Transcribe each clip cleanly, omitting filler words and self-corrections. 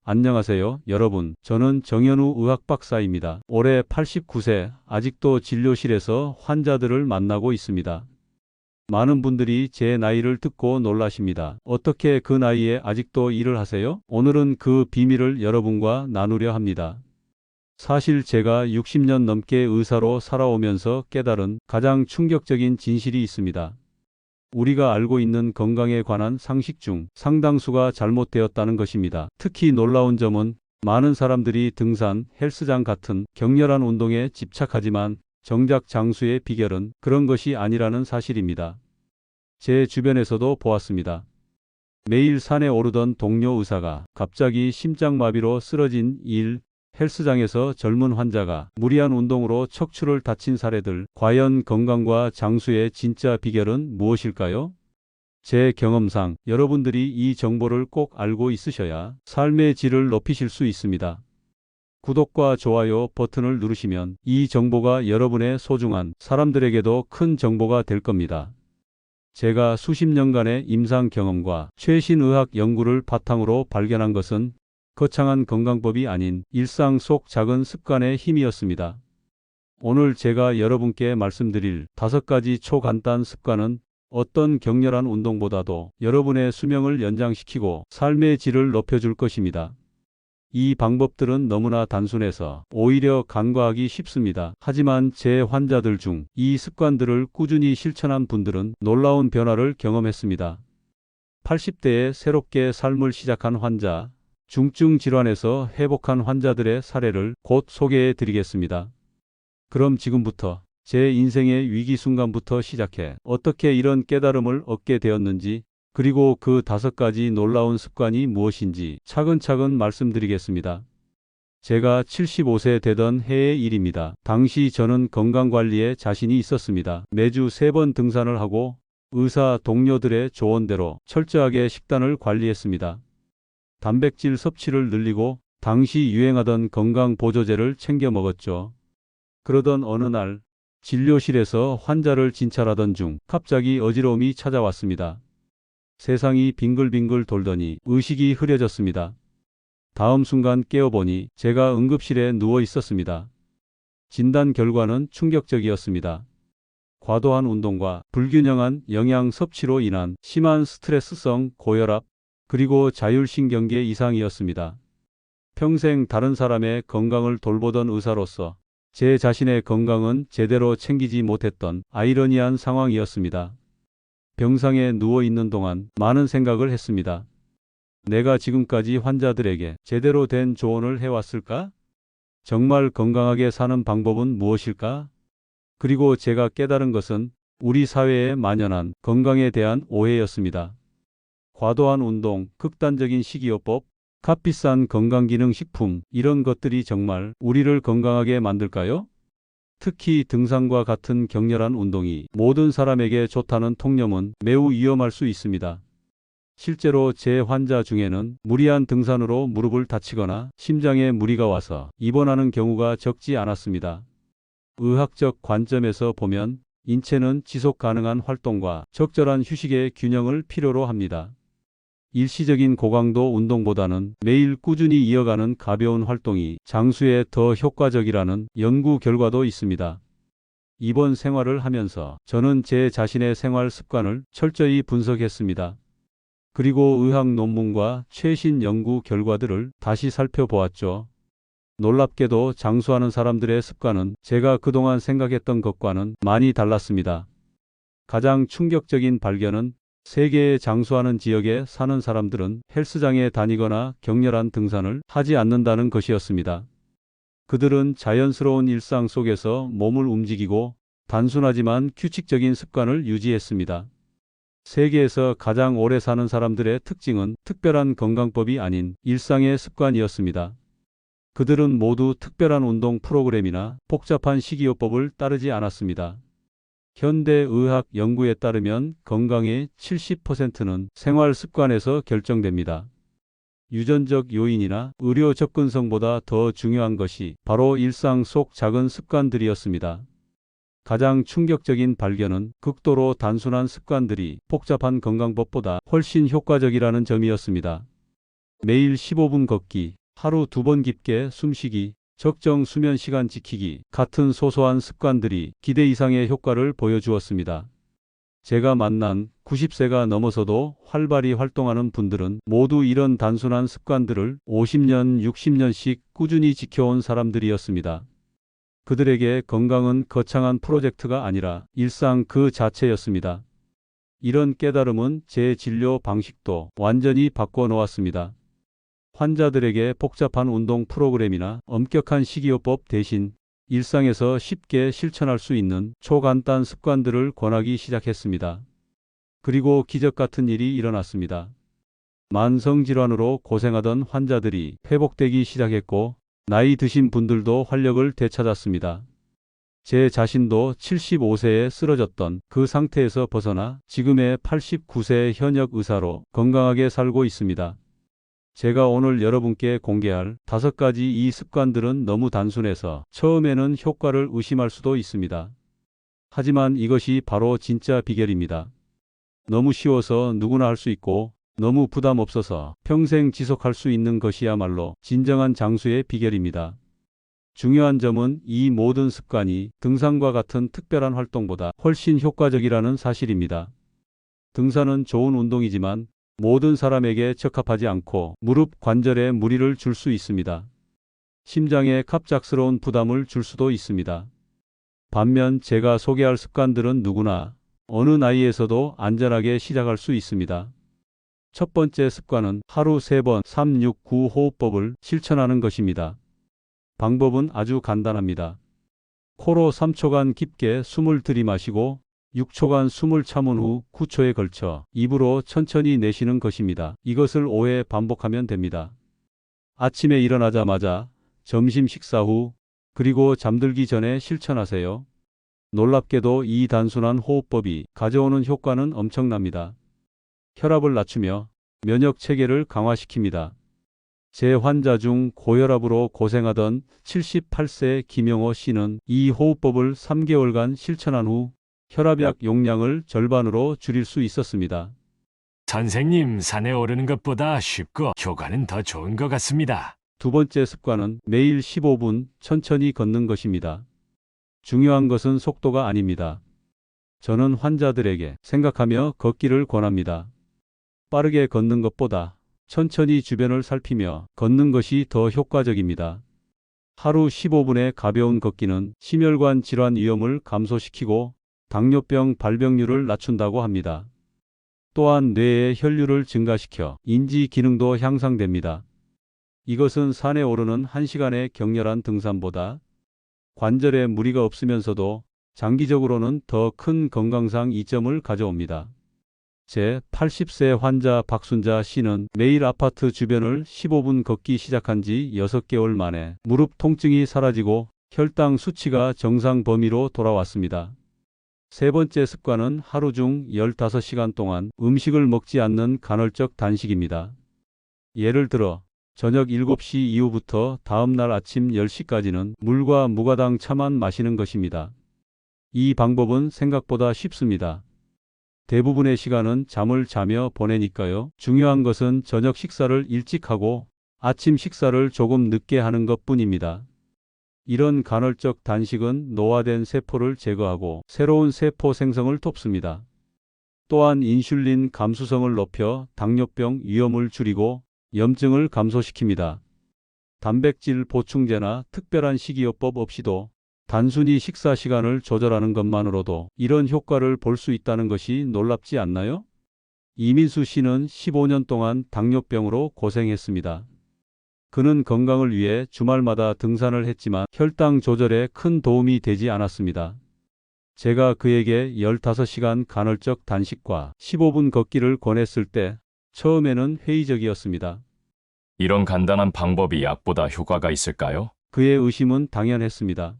안녕하세요, 여러분. 저는 정현우 의학박사입니다. 올해 89세, 아직도 진료실에서 환자들을 만나고 있습니다. 많은 분들이 제 나이를 듣고 놀라십니다. 어떻게 그 나이에 아직도 일을 하세요? 오늘은 그 비밀을 여러분과 나누려 합니다. 사실 제가 60년 넘게 의사로 살아오면서 깨달은 가장 충격적인 진실이 있습니다. 우리가 알고 있는 건강에 관한 상식 중 상당수가 잘못되었다는 것입니다. 특히 놀라운 점은 많은 사람들이 등산, 헬스장 같은 격렬한 운동에 집착하지만 정작 장수의 비결은 그런 것이 아니라는 사실입니다. 제 주변에서도 보았습니다. 매일 산에 오르던 동료 의사가 갑자기 심장마비로 쓰러진 일, 헬스장에서 젊은 환자가 무리한 운동으로 척추를 다친 사례들, 과연 건강과 장수의 진짜 비결은 무엇일까요? 제 경험상 여러분들이 이 정보를 꼭 알고 있으셔야 삶의 질을 높이실 수 있습니다. 구독과 좋아요 버튼을 누르시면 이 정보가 여러분의 소중한 사람들에게도 큰 정보가 될 겁니다. 제가 수십 년간의 임상 경험과 최신 의학 연구를 바탕으로 발견한 것은 거창한 건강법이 아닌 일상 속 작은 습관의 힘이었습니다. 오늘 제가 여러분께 말씀드릴 5가지 초간단 습관은 어떤 격렬한 운동보다도 여러분의 수명을 연장시키고 삶의 질을 높여줄 것입니다. 이 방법들은 너무나 단순해서 오히려 간과하기 쉽습니다. 하지만 제 환자들 중 이 습관들을 꾸준히 실천한 분들은 놀라운 변화를 경험했습니다. 80대에 새롭게 삶을 시작한 환자, 중증 질환에서 회복한 환자들의 사례를 곧 소개해 드리겠습니다. 그럼 지금부터 제 인생의 위기 순간부터 시작해 어떻게 이런 깨달음을 얻게 되었는지, 그리고 그 5가지 놀라운 습관이 무엇인지 차근차근 말씀드리겠습니다. 제가 75세 되던 해의 일입니다. 당시 저는 건강관리에 자신이 있었습니다. 매주 3번 등산을 하고 의사 동료들의 조언대로 철저하게 식단을 관리했습니다. 단백질 섭취를 늘리고 당시 유행하던 건강보조제를 챙겨 먹었죠. 그러던 어느 날 진료실에서 환자를 진찰하던 중 갑자기 어지러움이 찾아왔습니다. 세상이 빙글빙글 돌더니 의식이 흐려졌습니다. 다음 순간 깨어보니 제가 응급실에 누워 있었습니다. 진단 결과는 충격적이었습니다. 과도한 운동과 불균형한 영양 섭취로 인한 심한 스트레스성 고혈압, 그리고 자율신경계 이상이었습니다. 평생 다른 사람의 건강을 돌보던 의사로서 제 자신의 건강은 제대로 챙기지 못했던 아이러니한 상황이었습니다. 병상에 누워 있는 동안 많은 생각을 했습니다. 내가 지금까지 환자들에게 제대로 된 조언을 해왔을까? 정말 건강하게 사는 방법은 무엇일까? 그리고 제가 깨달은 것은 우리 사회에 만연한 건강에 대한 오해였습니다. 과도한 운동, 극단적인 식이요법, 값비싼 건강기능식품, 이런 것들이 정말 우리를 건강하게 만들까요? 특히 등산과 같은 격렬한 운동이 모든 사람에게 좋다는 통념은 매우 위험할 수 있습니다. 실제로 제 환자 중에는 무리한 등산으로 무릎을 다치거나 심장에 무리가 와서 입원하는 경우가 적지 않았습니다. 의학적 관점에서 보면 인체는 지속 가능한 활동과 적절한 휴식의 균형을 필요로 합니다. 일시적인 고강도 운동보다는 매일 꾸준히 이어가는 가벼운 활동이 장수에 더 효과적이라는 연구 결과도 있습니다. 이번 생활을 하면서 저는 제 자신의 생활 습관을 철저히 분석했습니다. 그리고 의학 논문과 최신 연구 결과들을 다시 살펴보았죠. 놀랍게도 장수하는 사람들의 습관은 제가 그동안 생각했던 것과는 많이 달랐습니다. 가장 충격적인 발견은 세계에 장수하는 지역에 사는 사람들은 헬스장에 다니거나 격렬한 등산을 하지 않는다는 것이었습니다. 그들은 자연스러운 일상 속에서 몸을 움직이고 단순하지만 규칙적인 습관을 유지했습니다. 세계에서 가장 오래 사는 사람들의 특징은 특별한 건강법이 아닌 일상의 습관이었습니다. 그들은 모두 특별한 운동 프로그램이나 복잡한 식이요법을 따르지 않았습니다. 현대의학 연구에 따르면 건강의 70%는 생활 습관에서 결정됩니다. 유전적 요인이나 의료 접근성보다 더 중요한 것이 바로 일상 속 작은 습관들이었습니다. 가장 충격적인 발견은 극도로 단순한 습관들이 복잡한 건강법보다 훨씬 효과적이라는 점이었습니다. 매일 15분 걷기, 하루 2번 깊게 숨쉬기, 적정 수면 시간 지키기 같은 소소한 습관들이 기대 이상의 효과를 보여주었습니다. 제가 만난 90세가 넘어서도 활발히 활동하는 분들은 모두 이런 단순한 습관들을 50년, 60년씩 꾸준히 지켜온 사람들이었습니다. 그들에게 건강은 거창한 프로젝트가 아니라 일상 그 자체였습니다. 이런 깨달음은 제 진료 방식도 완전히 바꿔 놓았습니다. 환자들에게 복잡한 운동 프로그램이나 엄격한 식이요법 대신 일상에서 쉽게 실천할 수 있는 초간단 습관들을 권하기 시작했습니다. 그리고 기적 같은 일이 일어났습니다. 만성질환으로 고생하던 환자들이 회복되기 시작했고, 나이 드신 분들도 활력을 되찾았습니다. 제 자신도 75세에 쓰러졌던 그 상태에서 벗어나 지금의 89세 현역 의사로 건강하게 살고 있습니다. 제가 오늘 여러분께 공개할 5가지 이 습관들은 너무 단순해서 처음에는 효과를 의심할 수도 있습니다. 하지만 이것이 바로 진짜 비결입니다. 너무 쉬워서 누구나 할 수 있고 너무 부담 없어서 평생 지속할 수 있는 것이야말로 진정한 장수의 비결입니다. 중요한 점은 이 모든 습관이 등산과 같은 특별한 활동보다 훨씬 효과적이라는 사실입니다. 등산은 좋은 운동이지만 모든 사람에게 적합하지 않고 무릎 관절에 무리를 줄 수 있습니다. 심장에 갑작스러운 부담을 줄 수도 있습니다. 반면 제가 소개할 습관들은 누구나 어느 나이에서도 안전하게 시작할 수 있습니다. 첫 번째 습관은 하루 3번 369 호흡법을 실천하는 것입니다. 방법은 아주 간단합니다. 코로 3초간 깊게 숨을 들이마시고 6초간 숨을 참은 후 9초에 걸쳐 입으로 천천히 내쉬는 것입니다. 이것을 5회 반복하면 됩니다. 아침에 일어나자마자, 점심 식사 후, 그리고 잠들기 전에 실천하세요. 놀랍게도 이 단순한 호흡법이 가져오는 효과는 엄청납니다. 혈압을 낮추며 면역 체계를 강화시킵니다. 제 환자 중 고혈압으로 고생하던 78세 김영호 씨는 이 호흡법을 3개월간 실천한 후 혈압약 용량을 절반으로 줄일 수 있었습니다. 선생님, 산에 오르는 것보다 쉽고 효과는 더 좋은 것 같습니다. 두 번째 습관은 매일 15분 천천히 걷는 것입니다. 중요한 것은 속도가 아닙니다. 저는 환자들에게 생각하며 걷기를 권합니다. 빠르게 걷는 것보다 천천히 주변을 살피며 걷는 것이 더 효과적입니다. 하루 15분의 가벼운 걷기는 심혈관 질환 위험을 감소시키고 당뇨병 발병률을 낮춘다고 합니다. 또한 뇌의 혈류를 증가시켜 인지 기능도 향상됩니다. 이것은 산에 오르는 1시간의 격렬한 등산보다 관절에 무리가 없으면서도 장기적으로는 더 큰 건강상 이점을 가져옵니다. 제 80세 환자 박순자 씨는 매일 아파트 주변을 15분 걷기 시작한 지 6개월 만에 무릎 통증이 사라지고 혈당 수치가 정상 범위로 돌아왔습니다. 세 번째 습관은 하루 중 15시간 동안 음식을 먹지 않는 간헐적 단식입니다. 예를 들어 저녁 7시 이후부터 다음날 아침 10시까지는 물과 무가당 차만 마시는 것입니다. 이 방법은 생각보다 쉽습니다. 대부분의 시간은 잠을 자며 보내니까요. 중요한 것은 저녁 식사를 일찍 하고 아침 식사를 조금 늦게 하는 것뿐입니다. 이런 간헐적 단식은 노화된 세포를 제거하고 새로운 세포 생성을 돕습니다. 또한 인슐린 감수성을 높여 당뇨병 위험을 줄이고 염증을 감소시킵니다. 단백질 보충제나 특별한 식이요법 없이도 단순히 식사 시간을 조절하는 것만으로도 이런 효과를 볼 수 있다는 것이 놀랍지 않나요? 이민수 씨는 15년 동안 당뇨병으로 고생했습니다. 그는 건강을 위해 주말마다 등산을 했지만 혈당 조절에 큰 도움이 되지 않았습니다. 제가 그에게 15시간 간헐적 단식과 15분 걷기를 권했을 때 처음에는 회의적이었습니다. 이런 간단한 방법이 약보다 효과가 있을까요? 그의 의심은 당연했습니다.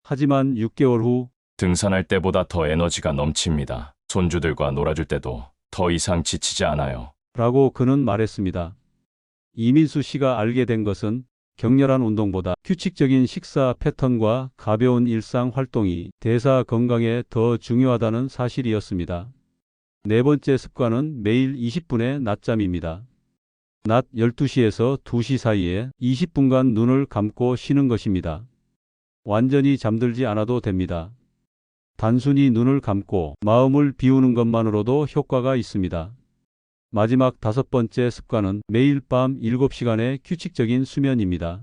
하지만 6개월 후 등산할 때보다 더 에너지가 넘칩니다. 손주들과 놀아줄 때도 더 이상 지치지 않아요. 라고 그는 말했습니다. 이민수 씨가 알게 된 것은 격렬한 운동보다 규칙적인 식사 패턴과 가벼운 일상 활동이 대사 건강에 더 중요하다는 사실이었습니다. 네 번째 습관은 매일 20분의 낮잠입니다. 낮 12시에서 2시 사이에 20분간 눈을 감고 쉬는 것입니다. 완전히 잠들지 않아도 됩니다. 단순히 눈을 감고 마음을 비우는 것만으로도 효과가 있습니다. 마지막 5번째 습관은 매일 밤 7시간의 규칙적인 수면입니다.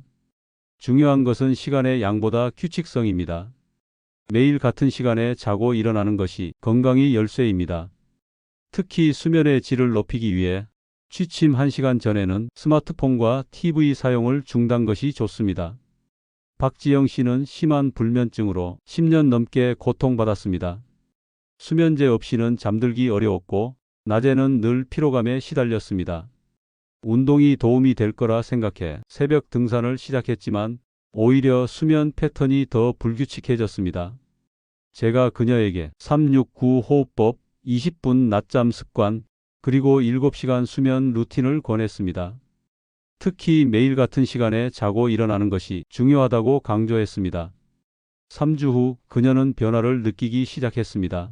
중요한 것은 시간의 양보다 규칙성입니다. 매일 같은 시간에 자고 일어나는 것이 건강의 열쇠입니다. 특히 수면의 질을 높이기 위해 취침 1시간 전에는 스마트폰과 TV 사용을 중단 것이 좋습니다. 박지영 씨는 심한 불면증으로 10년 넘게 고통받았습니다. 수면제 없이는 잠들기 어려웠고 낮에는 늘 피로감에 시달렸습니다. 운동이 도움이 될 거라 생각해 새벽 등산을 시작했지만 오히려 수면 패턴이 더 불규칙해졌습니다. 제가 그녀에게 369 호흡법, 20분 낮잠 습관, 그리고 7시간 수면 루틴을 권했습니다. 특히 매일 같은 시간에 자고 일어나는 것이 중요하다고 강조했습니다. 3주 후 그녀는 변화를 느끼기 시작했습니다.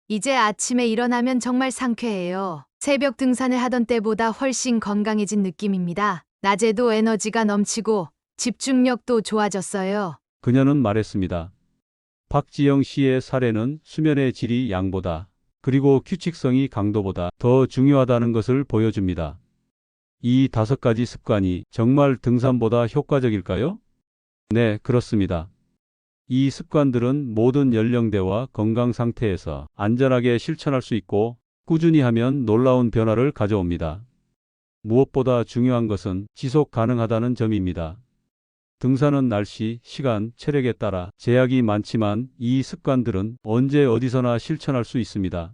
이제 아침에 일어나면 정말 상쾌해요. 새벽 등산을 하던 때보다 훨씬 건강해진 느낌입니다. 낮에도 에너지가 넘치고 집중력도 좋아졌어요. 그녀는 말했습니다. 박지영 씨의 사례는 수면의 질이 양보다, 그리고 규칙성이 강도보다 더 중요하다는 것을 보여줍니다. 이 5가지 습관이 정말 등산보다 효과적일까요? 네, 그렇습니다. 이 습관들은 모든 연령대와 건강 상태에서 안전하게 실천할 수 있고 꾸준히 하면 놀라운 변화를 가져옵니다. 무엇보다 중요한 것은 지속 가능하다는 점입니다. 등산은 날씨, 시간, 체력에 따라 제약이 많지만 이 습관들은 언제 어디서나 실천할 수 있습니다.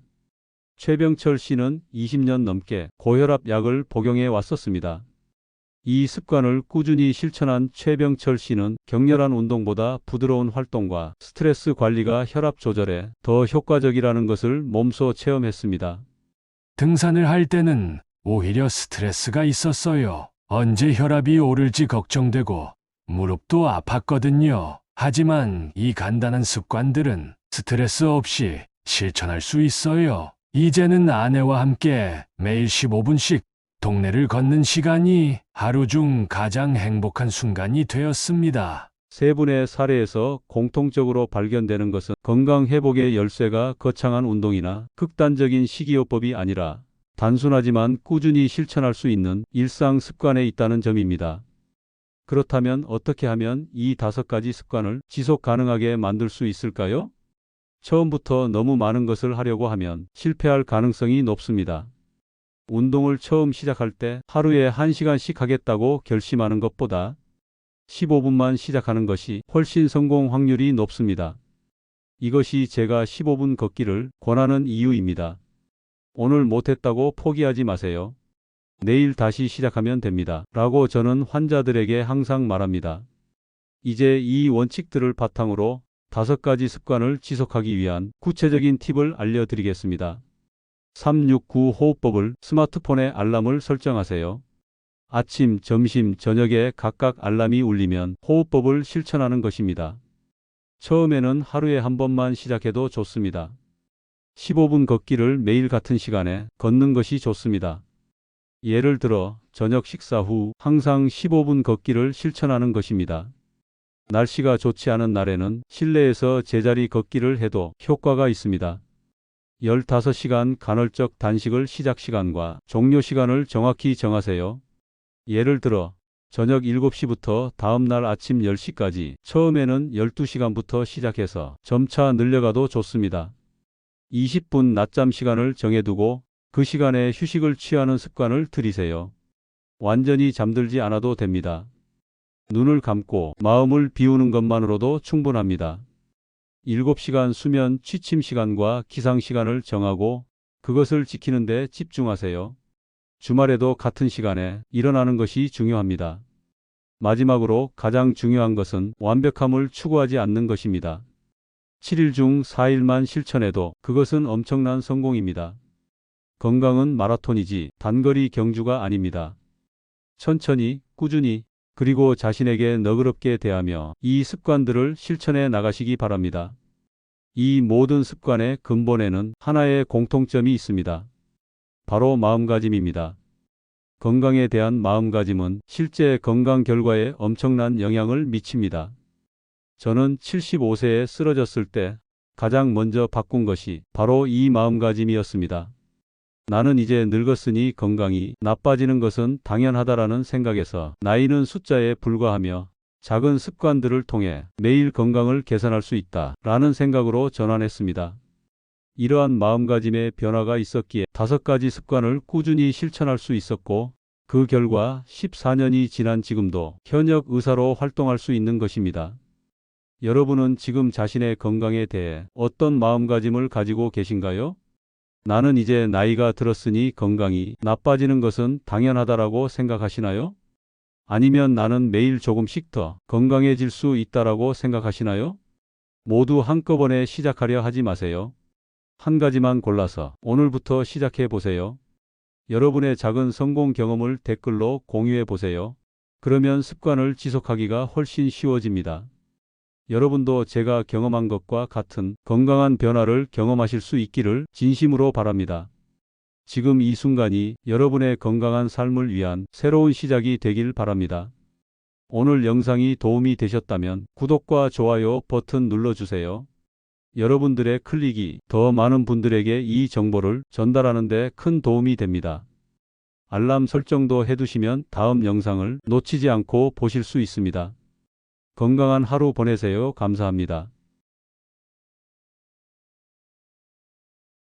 최병철 씨는 20년 넘게 고혈압 약을 복용해 왔었습니다. 이 습관을 꾸준히 실천한 최병철 씨는 격렬한 운동보다 부드러운 활동과 스트레스 관리가 혈압 조절에 더 효과적이라는 것을 몸소 체험했습니다. 등산을 할 때는 오히려 스트레스가 있었어요. 언제 혈압이 오를지 걱정되고 무릎도 아팠거든요. 하지만 이 간단한 습관들은 스트레스 없이 실천할 수 있어요. 이제는 아내와 함께 매일 15분씩 동네를 걷는 시간이 하루 중 가장 행복한 순간이 되었습니다. 세 분의 사례에서 공통적으로 발견되는 것은 건강 회복의 열쇠가 거창한 운동이나 극단적인 식이요법이 아니라 단순하지만 꾸준히 실천할 수 있는 일상 습관에 있다는 점입니다. 그렇다면 어떻게 하면 이 5가지 습관을 지속 가능하게 만들 수 있을까요? 처음부터 너무 많은 것을 하려고 하면 실패할 가능성이 높습니다. 운동을 처음 시작할 때 하루에 1시간씩 하겠다고 결심하는 것보다 15분만 시작하는 것이 훨씬 성공 확률이 높습니다. 이것이 제가 15분 걷기를 권하는 이유입니다. 오늘 못했다고 포기하지 마세요. 내일 다시 시작하면 됩니다. 라고 저는 환자들에게 항상 말합니다. 이제 이 원칙들을 바탕으로 5가지 습관을 지속하기 위한 구체적인 팁을 알려드리겠습니다. 369 호흡법을 스마트폰에 알람을 설정하세요. 아침, 점심, 저녁에 각각 알람이 울리면 호흡법을 실천하는 것입니다. 처음에는 하루에 한 번만 시작해도 좋습니다. 15분 걷기를 매일 같은 시간에 걷는 것이 좋습니다. 예를 들어 저녁 식사 후 항상 15분 걷기를 실천하는 것입니다. 날씨가 좋지 않은 날에는 실내에서 제자리 걷기를 해도 효과가 있습니다. 15시간 간헐적 단식을 시작 시간과 종료 시간을 정확히 정하세요. 예를 들어 저녁 7시부터 다음 날 아침 10시까지 처음에는 12시간부터 시작해서 점차 늘려가도 좋습니다. 20분 낮잠 시간을 정해두고 그 시간에 휴식을 취하는 습관을 들이세요. 완전히 잠들지 않아도 됩니다. 눈을 감고 마음을 비우는 것만으로도 충분합니다. 7시간 수면 취침 시간과 기상 시간을 정하고 그것을 지키는 데 집중하세요. 주말에도 같은 시간에 일어나는 것이 중요합니다. 마지막으로 가장 중요한 것은 완벽함을 추구하지 않는 것입니다. 7일 중 4일만 실천해도 그것은 엄청난 성공입니다. 건강은 마라톤이지 단거리 경주가 아닙니다. 천천히, 꾸준히, 그리고 자신에게 너그럽게 대하며 이 습관들을 실천해 나가시기 바랍니다. 이 모든 습관의 근본에는 하나의 공통점이 있습니다. 바로 마음가짐입니다. 건강에 대한 마음가짐은 실제 건강 결과에 엄청난 영향을 미칩니다. 저는 75세에 쓰러졌을 때 가장 먼저 바꾼 것이 바로 이 마음가짐이었습니다. 나는 이제 늙었으니 건강이 나빠지는 것은 당연하다라는 생각에서 나이는 숫자에 불과하며 작은 습관들을 통해 매일 건강을 개선할 수 있다라는 생각으로 전환했습니다. 이러한 마음가짐의 변화가 있었기에 5가지 습관을 꾸준히 실천할 수 있었고 그 결과 14년이 지난 지금도 현역 의사로 활동할 수 있는 것입니다. 여러분은 지금 자신의 건강에 대해 어떤 마음가짐을 가지고 계신가요? 나는 이제 나이가 들었으니 건강이 나빠지는 것은 당연하다라고 생각하시나요? 아니면 나는 매일 조금씩 더 건강해질 수 있다라고 생각하시나요? 모두 한꺼번에 시작하려 하지 마세요. 한 가지만 골라서 오늘부터 시작해 보세요. 여러분의 작은 성공 경험을 댓글로 공유해 보세요. 그러면 습관을 지속하기가 훨씬 쉬워집니다. 여러분도 제가 경험한 것과 같은 건강한 변화를 경험하실 수 있기를 진심으로 바랍니다. 지금 이 순간이 여러분의 건강한 삶을 위한 새로운 시작이 되길 바랍니다. 오늘 영상이 도움이 되셨다면 구독과 좋아요 버튼 눌러주세요. 여러분들의 클릭이 더 많은 분들에게 이 정보를 전달하는 데 큰 도움이 됩니다. 알람 설정도 해두시면 다음 영상을 놓치지 않고 보실 수 있습니다. 건강한 하루 보내세요. 감사합니다.